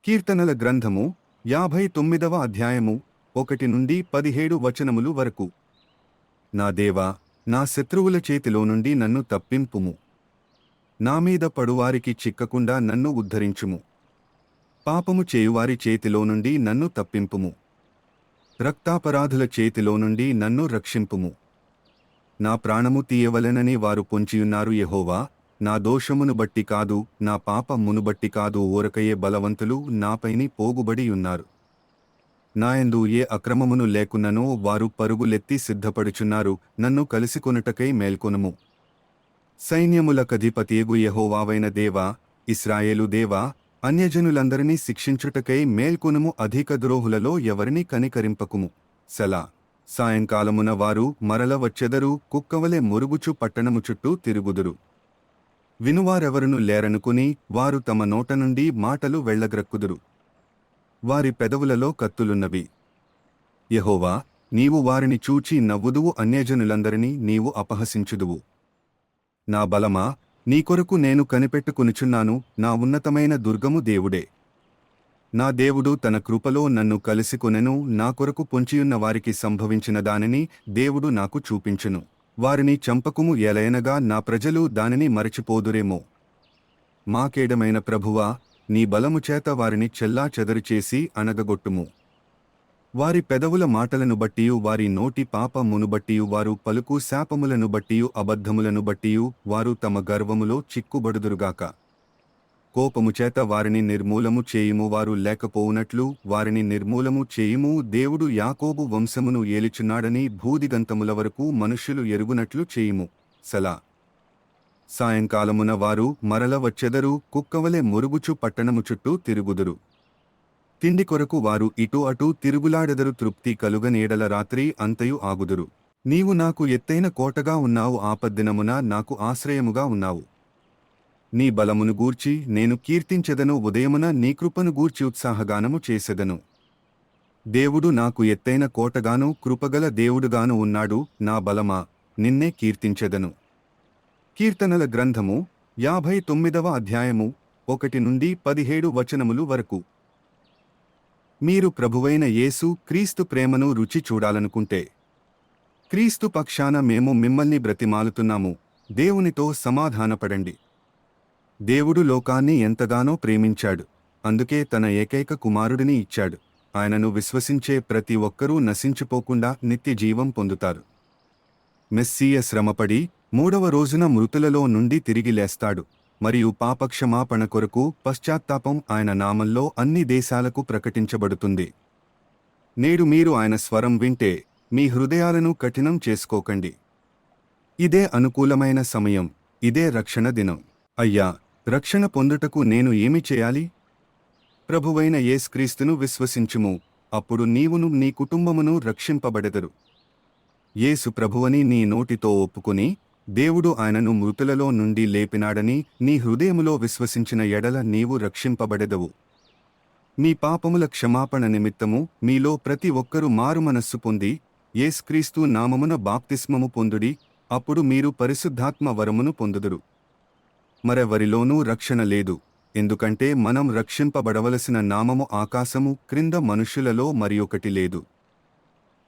కీర్తనల గ్రంథము 59వ అధ్యాయము 1 నుండి 17 వచనములు వరకు. నా దేవా, నా శత్రువుల చేతిలో నుండి నన్ను తప్పింపుము. నా మీద పడువారికి చిక్కకుండా నన్ను ఉద్ధరించుము. పాపము చేయువారి చేతిలో నుండి నన్ను తప్పింపుము. రక్తాపరాధుల చేతిలో నుండి నన్ను రక్షింపుము. నా ప్రాణము తీయవలెనని వారు పొంచియున్నారు యెహోవా. నా దోషమును బట్టి కాదు, నా పాపమును బట్టి కాదు, ఊరకయే బలవంతులు నాపైని పోగుబడియున్నారు. నాయందు ఏ అక్రమమును లేకున్ననో వారు పరుగులెత్తి సిద్ధపడుచున్నారు. నన్ను కలిసికొనుటకై మేల్కొనుము. సైన్యములకధిపతియగు యెహోవావైన దేవా, ఇశ్రాయేలు దేవా, అన్యజనులందరినీ శిక్షించుటకై మేల్కొనుము. అధిక ద్రోహులలో ఎవరిని కనికరింపకుము. సెలా. సాయంకాలమున వారు మరల వచ్చెదరు, కుక్కవలె మురుగుచు పట్టణము చుట్టూ తిరుగుదురు. వినువారెవరును లేరనుకుని వారు తమ నోట నుండి మాటలు వెళ్ళగ్రక్కుదురు. వారి పెదవులలో కత్తులున్నవి. యెహోవా, నీవు వారిని చూచి నవ్వుదువు, అన్యజనులందరినీ నీవు అపహసించుదువు. నా బలమా, నీ కొరకు నేను కనిపెట్టుకునుచున్నాను. నా ఉన్నతమైన దుర్గము దేవుడే. నా దేవుడు తన కృపలో నన్ను కలిసికొనెను. నా కొరకు పొంచియున్న వారికి సంభవించిన దానిని దేవుడు నాకు చూపించును. వారిని చంపకుము, ఎలయనగా నా ప్రజలు దానిని మరచిపోదురేమో. మాకేడమైన ప్రభువా, నీ బలము చేత వారిని చెల్లా చెదరుచేసి అణగగొట్టుము. వారి పెదవుల మాటలను బట్టియు, వారి నోటి పాపమును బట్టియు, వారు పలుకు శాపములను బట్టియు, అబద్ధములను బట్టియు వారు తమ గర్వములో చిక్కుబడుదురుగాక. కోపము చేత వారిని నిర్మూలము చేయుము. వారు లేకపోవునట్లు వారిని నిర్మూలము చేయుము. దేవుడు యాకోబు వంశమును ఏలుచున్నాడని భూదిగంతముల వరకు మనుష్యులు ఎరుగునట్లు చేయుము. సెలా. సాయంకాలమున వారు మరల వచ్చెదరు, కుక్కవలె మురుగుచు పట్టణము చుట్టూ తిరుగుదురు. తిండి కొరకు వారు ఇటు అటు తిరుగులాడెదరు. తృప్తి కలుగనేడల రాత్రి అంతయు ఆగుదురు. నీవు నాకు ఎత్తైన కోటగా ఉన్నావు. ఆపద్దినమున నాకు ఆశ్రయముగా ఉన్నావు. నీ బలమును గూర్చి నేను కీర్తించెదను. ఉదయమున నీ కృపను గూర్చి ఉత్సాహగానము చేసెదను. దేవుడు నాకు ఎత్తైన కోటగాను కృపగల దేవుడుగాను ఉన్నాడు. నా బలమా, నిన్నే కీర్తించెదను. కీర్తనల గ్రంథము 59వ అధ్యాయము 1 నుండి 17 వచనములు వరకు. మీరు ప్రభువైన యేసు క్రీస్తు ప్రేమను రుచి చూడాలనుకుంటే, క్రీస్తు పక్షాన మేము మిమ్మల్ని బ్రతిమాలుతున్నాము, దేవునితో సమాధానపడండి. దేవుడు లోకాన్ని ఎంతగానో ప్రేమించాడు, అందుకే తన ఏకైక కుమారుడిని ఇచ్చాడు. ఆయనను విశ్వసించే ప్రతి ఒక్కరూ నశించిపోకుండా నిత్య జీవం పొందుతారు. మెస్సీయ శ్రమపడి 3వ రోజున మృతులలో నుండి తిరిగి లేస్తాడు, మరియు పాపక్షమాపణ కొరకు పశ్చాత్తాపం ఆయన నామంలో అన్ని దేశాలకు ప్రకటించబడుతుంది. నేడు మీరు ఆయన స్వరం వింటే మీ హృదయాలను కఠినం చేసుకోకండి. ఇదే అనుకూలమైన సమయం, ఇదే రక్షణ దినం. అయ్యా, రక్షణ పొందుటకు నేను ఏమి చేయాలి? ప్రభువైన యేసుక్రీస్తును విశ్వసించుము, అప్పుడు నీవును నీ కుటుంబమును రక్షింపబడెదరు. యేసు ప్రభువని నీ నోటితో ఒప్పుకొని, దేవుడు ఆయనను మృతులలో నుండి లేపినాడని నీ హృదయములో విశ్వసించిన ఎడల నీవు రక్షింపబడెదవు. మీ పాపముల క్షమాపణ నిమిత్తము మీలో ప్రతి ఒక్కరూ మారుమనస్సు పొంది యేసుక్రీస్తు నామమున బాప్తిస్మము పొందుడి. అప్పుడు మీరు పరిశుద్ధాత్మ వరమును పొందుదురు. మరెవరిలోనూ రక్షణ లేదు, ఎందుకంటే మనం రక్షింపబడవలసిన నామము ఆకాశము క్రింద మనుష్యులలో మరియొకటి లేదు.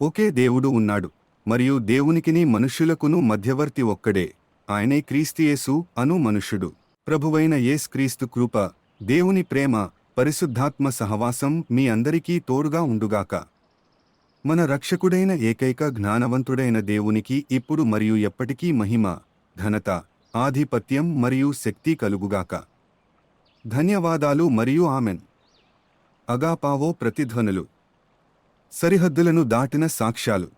ఒకే దేవుడు ఉన్నాడు, మరియు దేవునికిని మనుష్యులకును మధ్యవర్తి ఒక్కడే, ఆయనే క్రీస్తుయేసు అను మనుష్యుడు. ప్రభువైన యేసుక్రీస్తు కృప, దేవుని ప్రేమ, పరిశుద్ధాత్మ సహవాసం మీ అందరికీ తోడుగా ఉండుగాక. మన రక్షకుడైన ఏకైక జ్ఞానవంతుడైన దేవునికి ఇప్పుడు మరియు ఎప్పటికీ మహిమ, ఘనత, ఆధిపత్యం మరియు శక్తి కలుగుగాక. ధన్యవాదాలు మరియు ఆమెన్. అగాపావో ప్రతిధ్వనులు. సరిహద్దులను దాటిన సాక్ష్యాలు.